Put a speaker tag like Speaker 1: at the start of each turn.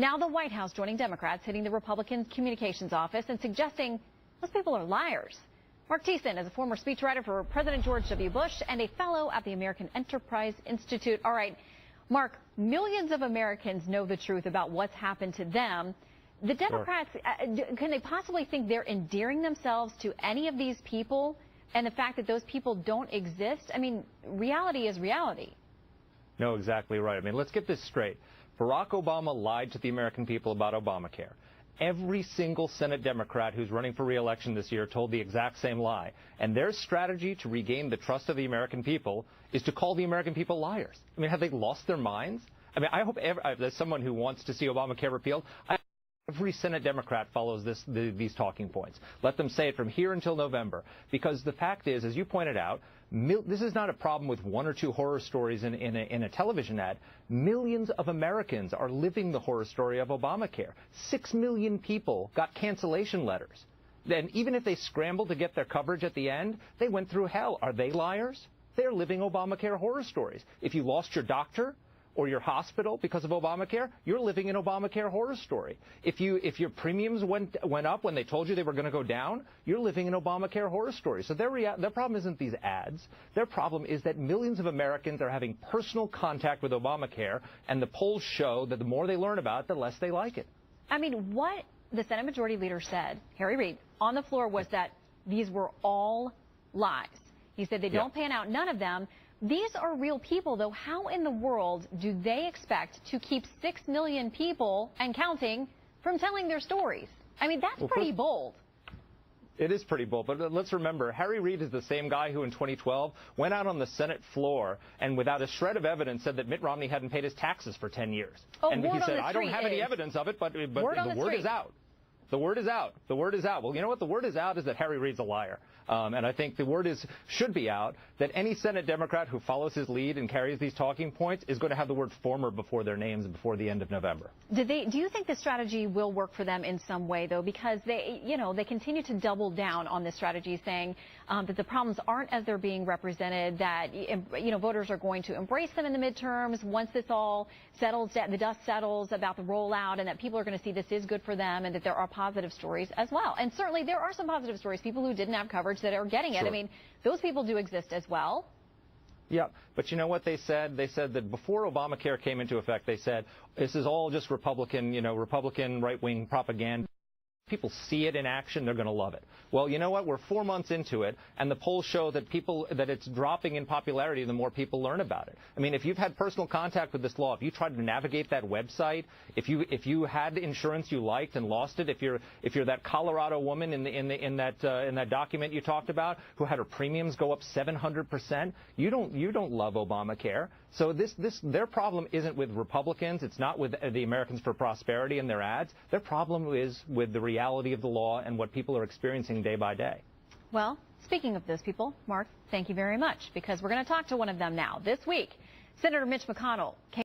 Speaker 1: Now the White House joining Democrats hitting the Republican communications office and suggesting those people are liars. Mark Thiessen is a former speechwriter for President George W. Bush and a fellow at the American Enterprise Institute. All right, Mark, millions of Americans know the truth about what's happened to them. The Democrats, can they possibly think they're endearing themselves to any of these people and the fact that those people don't exist? I mean, reality is reality.
Speaker 2: No, exactly right. I mean, let's get this straight. Barack Obama lied to the American people about Obamacare. Every single Senate Democrat who's running for re-election this year told the exact same lie. And their strategy to regain the trust of the American people is to call the American people liars. I mean, have they lost their minds? I mean, I hope there's someone who wants to see Obamacare repealed. Every Senate Democrat follows these talking points. Let them say it from here until November. Because the fact is, as you pointed out, this is not a problem with one or two horror stories in a television ad. Millions of Americans are living the horror story of Obamacare. 6 million people got cancellation letters. Then even if they scrambled to get their coverage at the end, they went through hell. Are they liars? They're living Obamacare horror stories. If you lost your doctor or your hospital because of Obamacare, you're living an Obamacare horror story. If your premiums went up when they told you they were going to go down, you're living an Obamacare horror story. So their problem isn't these ads. Their problem is that millions of Americans are having personal contact with Obamacare, and the polls show that the more they learn about it, the less they like it.
Speaker 1: I mean, what the Senate Majority Leader said, Harry Reid, on the floor was that these were all lies. He said they don't pan out, none of them. These are real people, though. How in the world do they expect to keep 6 million people and counting from telling their stories? I mean, that's pretty bold.
Speaker 2: It is pretty bold, but let's remember, Harry Reid is the same guy who in 2012 went out on the Senate floor and without a shred of evidence said that Mitt Romney hadn't paid his taxes for 10 years.
Speaker 1: Oh,
Speaker 2: and he said, I don't have any evidence of it, but the word is out. The word is out. The word is out. Well, you know what? The word is out is that Harry Reid's a liar. And I think the word should be out that any Senate Democrat who follows his lead and carries these talking points is going to have the word former before their names before the end of November.
Speaker 1: Do you think this strategy will work for them in some way, though? Because they continue to double down on this strategy, saying that the problems aren't as they're being represented, that voters are going to embrace them in the midterms once this all settles, the dust settles about the rollout, and that people are going to see this is good for them, and that there are positive stories as well. And certainly there are some positive stories, people who didn't have coverage that are getting it.
Speaker 2: Sure.
Speaker 1: I mean, those people do exist as well.
Speaker 2: Yeah, but you know what they said? They said that before Obamacare came into effect, they said this is all just Republican right-wing propaganda. People see it in action, they're going to love it. Well, you know what? We're 4 months into it, and the polls show that it's dropping in popularity the more people learn about it. I mean, if you've had personal contact with this law, if you tried to navigate that website, if you had insurance you liked and lost it, if you're that Colorado woman in that document you talked about who had her premiums go up 700%, you don't love Obamacare. So their problem isn't with Republicans. It's not with the Americans for Prosperity and their ads. Their problem is with the reality of the law and what people are experiencing day by day.
Speaker 1: Well, speaking of those people, Mark, thank you very much, because we're going to talk to one of them now. This week, Senator Mitch McConnell came